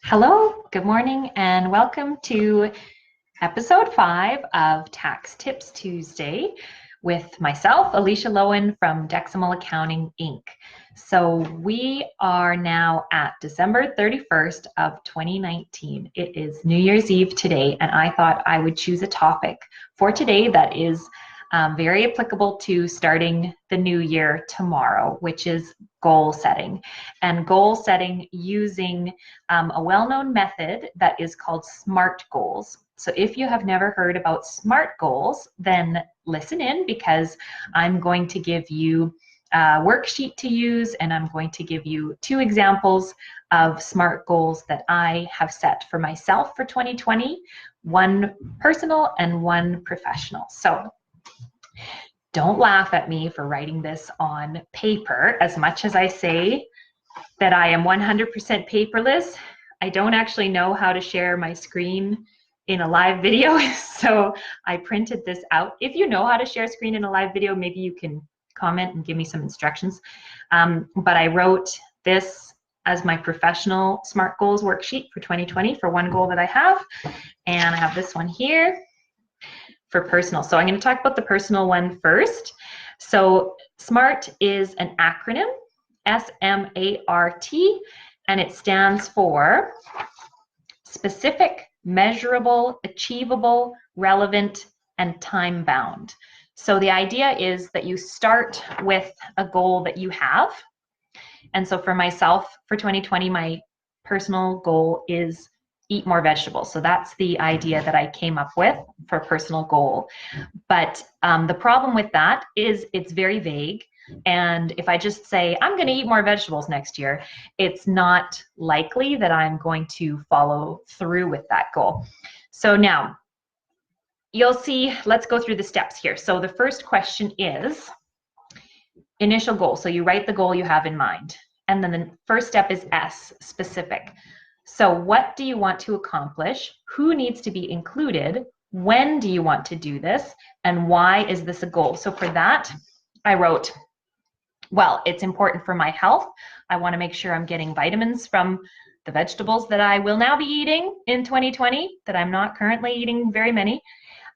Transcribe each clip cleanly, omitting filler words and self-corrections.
Hello, good morning, and welcome to episode 5 of Tax Tips Tuesday with myself, Alicia Lowen from Decimal Accounting Inc. So we are now at December 31st of 2019. It is New Year's Eve today, and I thought I would choose a topic for today that is very applicable to starting the new year tomorrow, which is goal setting. And goal setting using a well-known method that is called SMART goals. So if you have never heard about SMART goals, then listen in, because I'm going to give you a worksheet to use, and I'm going to give you 2 examples of SMART goals that I have set for myself for 2020, one personal and one professional. So don't laugh at me for writing this on paper. As much as I say that I am 100% paperless, I don't actually know how to share my screen in a live video, so I printed this out. If you know how to share a screen in a live video, maybe you can comment and give me some instructions. But I wrote this as my professional SMART goals worksheet for 2020 for one goal that I have, and I have this one here for personal. So I'm going to talk about the personal one first. So SMART is an acronym, S.M.A.R.T, and it stands for specific, measurable, achievable, relevant, and time-bound. So the idea is that you start with a goal that you have. And so for myself, for 2020, my personal goal is eat more vegetables. So that's the idea that I came up with for a personal goal. But the problem with that is it's very vague. And if I just say, I'm going to eat more vegetables next year, it's not likely that I'm going to follow through with that goal. So now you'll see, let's go through the steps here. So the first question is initial goal. So you write the goal you have in mind. And then the first step is S, specific. So what do you want to accomplish? Who needs to be included? When do you want to do this? And why is this a goal? So for that, I wrote, well, it's important for my health. I want to make sure I'm getting vitamins from the vegetables that I will now be eating in 2020, that I'm not currently eating very many.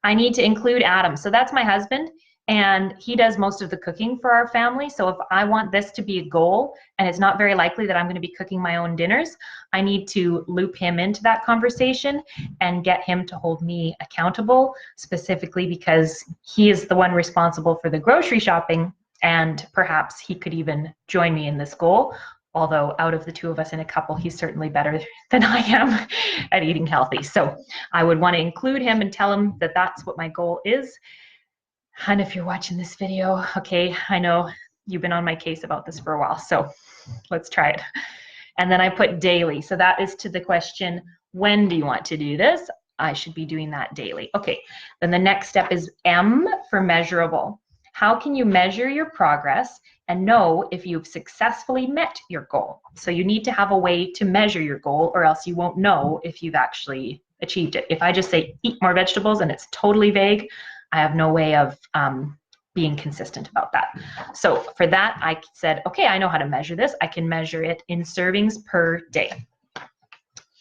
I need to include Adam. So that's my husband, and he does most of the cooking for our family. So if I want this to be a goal, and it's not very likely that I'm going to be cooking my own dinners, I need to loop him into that conversation and get him to hold me accountable, specifically because he is the one responsible for the grocery shopping, and perhaps he could even join me in this goal. Although out of the 2 of us in a couple, he's certainly better than I am at eating healthy. So I would want to include him and tell him that that's what my goal is. And if you're watching this video, okay, I know you've been on my case about this for a while, so let's try it. And then I put daily. So that is to the question, when do you want to do this? I should be doing that daily. Okay, then the next step is M for measurable. How can you measure your progress and know if you've successfully met your goal? So you need to have a way to measure your goal, or else you won't know if you've actually achieved it. If I just say eat more vegetables and it's totally vague, I have no way of being consistent about that. So for that, I said, okay, I know how to measure this. I can measure it in servings per day.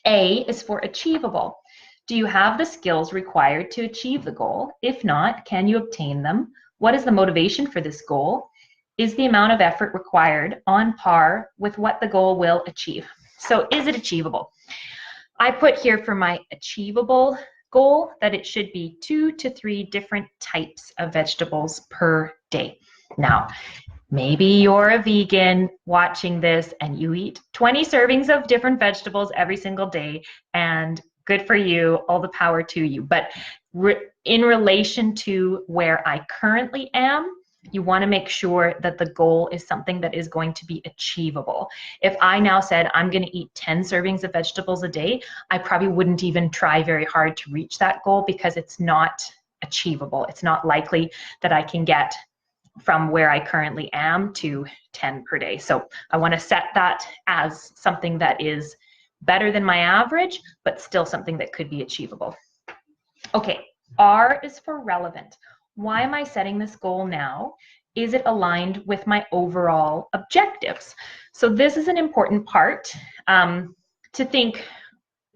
A is for achievable. Do you have the skills required to achieve the goal? If not, can you obtain them? What is the motivation for this goal? Is the amount of effort required on par with what the goal will achieve? So is it achievable? I put here for my achievable goal that it should be 2 to 3 different types of vegetables per day. Now, maybe you're a vegan watching this and you eat 20 servings of different vegetables every single day, and good for you, all the power to you. But in relation to where I currently am, you want to make sure that the goal is something that is going to be achievable. If I now said I'm going to eat 10 servings of vegetables a day, I probably wouldn't even try very hard to reach that goal, because it's not achievable. It's not likely that I can get from where I currently am to 10 per day. So I want to set that as something that is better than my average, but still something that could be achievable. Okay, R is for relevant. Why am I setting this goal now? Is it aligned with my overall objectives? So this is an important part to think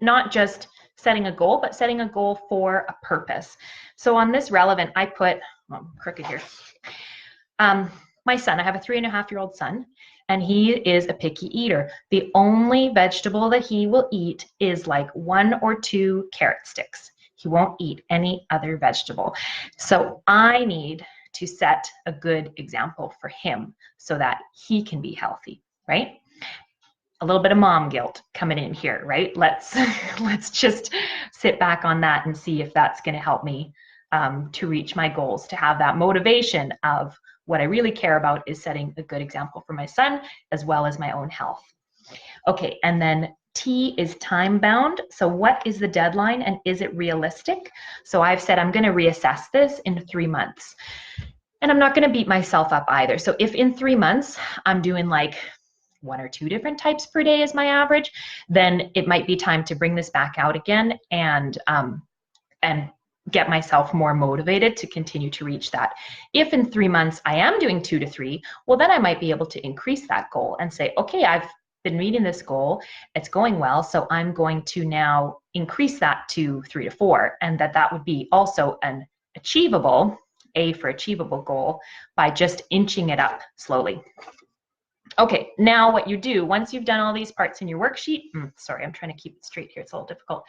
not just setting a goal, but setting a goal for a purpose. So on this relevant, I put, oh, I'm crooked here. My son, I have a 3.5-year-old son, and he is a picky eater. The only vegetable that he will eat is like 1 or 2 carrot sticks. He won't eat any other vegetable. So I need to set a good example for him so that he can be healthy, right? A little bit of mom guilt coming in here, right? Let's just sit back on that and see if that's going to help me to reach my goals, to have that motivation of what I really care about is setting a good example for my son as well as my own health. Okay, and then T is time bound. So what is the deadline and is it realistic? So I've said I'm going to reassess this in 3 months. And I'm not going to beat myself up either. So if in 3 months I'm doing like 1 or 2 different types per day as my average, then it might be time to bring this back out again and get myself more motivated to continue to reach that. If in 3 months I am doing 2 to 3, well, then I might be able to increase that goal and say, okay, I've been meeting this goal, it's going well, so I'm going to now increase that to 3 to 4, and that would be also an achievable, A for achievable goal, by just inching it up slowly. Okay, now what you do, once you've done all these parts in your worksheet, sorry, I'm trying to keep it straight here, it's a little difficult,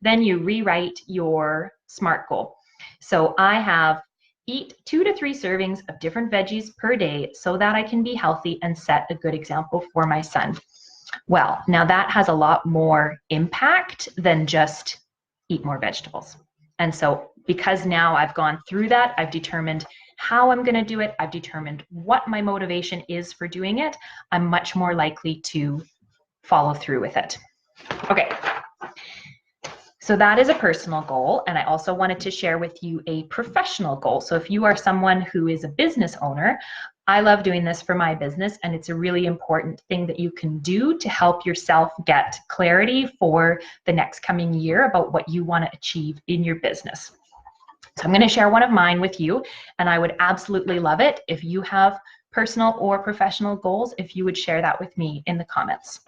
then you rewrite your SMART goal. So I have eat 2 to 3 servings of different veggies per day so that I can be healthy and set a good example for my son. Well, now that has a lot more impact than just eat more vegetables. And so because now I've gone through that, I've determined how I'm going to do it, I've determined what my motivation is for doing it, I'm much more likely to follow through with it. Okay, so that is a personal goal, and I also wanted to share with you a professional goal. So if you are someone who is a business owner, I love doing this for my business, and it's a really important thing that you can do to help yourself get clarity for the next coming year about what you want to achieve in your business. So I'm going to share one of mine with you, and I would absolutely love it if you have personal or professional goals, if you would share that with me in the comments.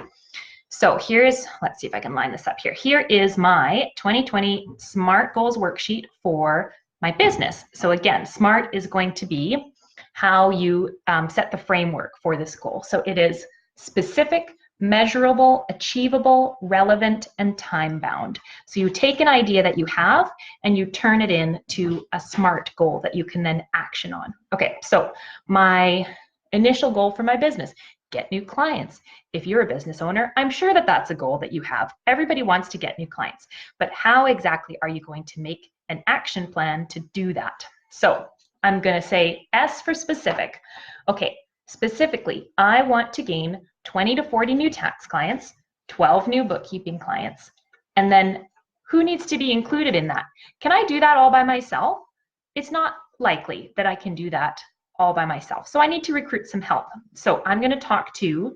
So here's, let's see if I can line this up here. Here is my 2020 SMART goals worksheet for my business. So again, SMART is going to be how you set the framework for this goal. So it is specific, measurable, achievable, relevant, and time-bound. So you take an idea that you have and you turn it into a SMART goal that you can then action on. Okay, so my initial goal for my business, get new clients. If you're a business owner, I'm sure that that's a goal that you have. Everybody wants to get new clients, but how exactly are you going to make an action plan to do that? So I'm going to say S for specific. Okay, specifically, I want to gain 20 to 40 new tax clients, 12 new bookkeeping clients, and then who needs to be included in that? Can I do that all by myself? It's not likely that I can do that all by myself. So I need to recruit some help. So I'm going to talk to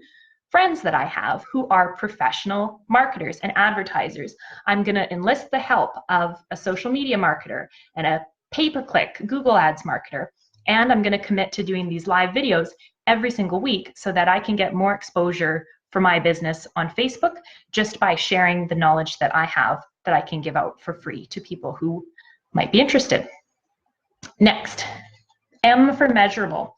friends that I have who are professional marketers and advertisers. I'm going to enlist the help of a social media marketer and a pay-per-click Google Ads marketer. And I'm going to commit to doing these live videos every single week so that I can get more exposure for my business on Facebook just by sharing the knowledge that I have that I can give out for free to people who might be interested. Next, M for measurable.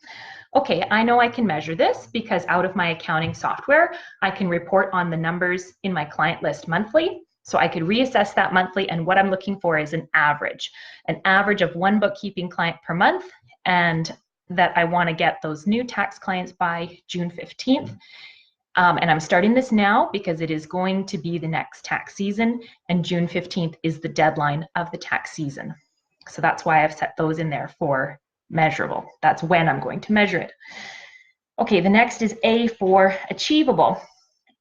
Okay, I know I can measure this because out of my accounting software, I can report on the numbers in my client list monthly. So I could reassess that monthly, and what I'm looking for is an average of 1 bookkeeping client per month, and that I want to get those new tax clients by June 15th. And I'm starting this now because it is going to be the next tax season, and June 15th is the deadline of the tax season. So that's why I've set those in there for measurable. That's when I'm going to measure it. Okay, the next is A for achievable.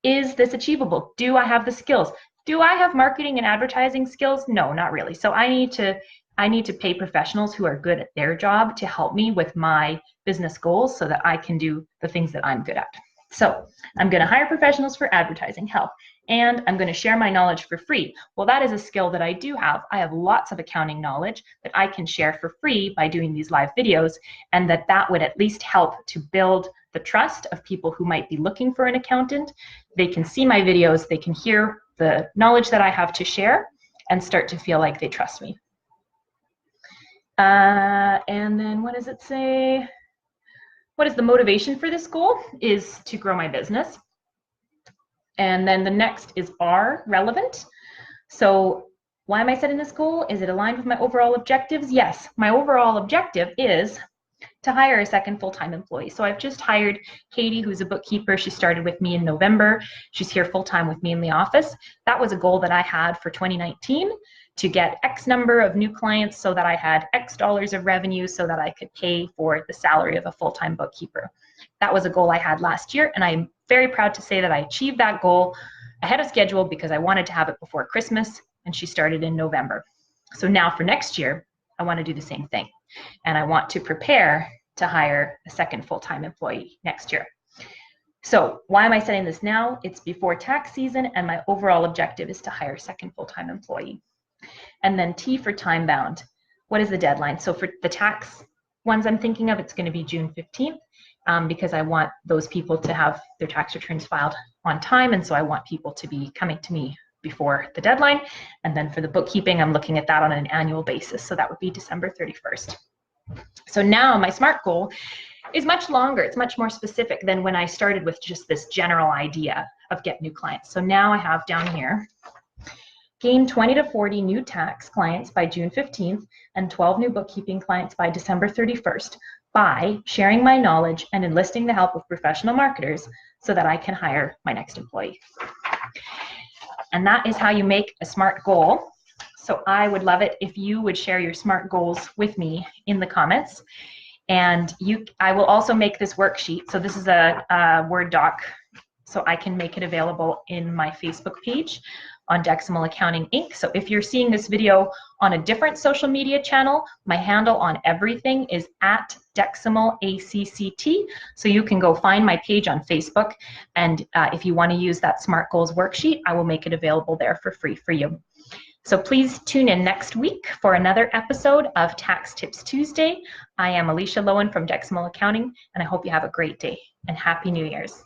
Is this achievable? Do I have the skills? Do I have marketing and advertising skills? No, not really. So I need to pay professionals who are good at their job to help me with my business goals so that I can do the things that I'm good at. So I'm going to hire professionals for advertising help, and I'm going to share my knowledge for free. Well, that is a skill that I do have. I have lots of accounting knowledge that I can share for free by doing these live videos, and that would at least help to build the trust of people who might be looking for an accountant. They can see my videos, they can hear the knowledge that I have to share and start to feel like they trust me. And then what does it say? What is the motivation for this goal? Is to grow my business. And then the next is R, relevant. So why am I setting this goal? Is it aligned with my overall objectives? Yes, my overall objective is to hire a second full-time employee. So I've just hired Katie, who's a bookkeeper. She started with me in November. She's here full-time with me in the office. That was a goal that I had for 2019, to get X number of new clients so that I had X dollars of revenue so that I could pay for the salary of a full-time bookkeeper. That was a goal I had last year, and I'm very proud to say that I achieved that goal ahead of schedule because I wanted to have it before Christmas, and she started in November. So now for next year, I want to do the same thing, and I want to prepare to hire a second full-time employee next year. So why am I setting this now? It's before tax season, and my overall objective is to hire a second full-time employee. And then T for time bound. What is the deadline? So for the tax ones I'm thinking of, it's going to be June 15th because I want those people to have their tax returns filed on time. And so I want people to be coming to me before the deadline. And then for the bookkeeping, I'm looking at that on an annual basis. So that would be December 31st. So now my SMART goal is much longer. It's much more specific than when I started with just this general idea of get new clients. So now I have down here, gain 20 to 40 new tax clients by June 15th and 12 new bookkeeping clients by December 31st by sharing my knowledge and enlisting the help of professional marketers so that I can hire my next employee. And that is how you make a SMART goal. So I would love it if you would share your SMART goals with me in the comments. And I will also make this worksheet. So this is a Word doc, so I can make it available in my Facebook page on Decimal Accounting Inc. So if you're seeing this video on a different social media channel, my handle on everything is @DecimalACCT. So you can go find my page on Facebook, and if you want to use that SMART Goals worksheet, I will make it available there for free for you. So please tune in next week for another episode of Tax Tips Tuesday. I am Alicia Lowen from Decimal Accounting, and I hope you have a great day and Happy New Year's.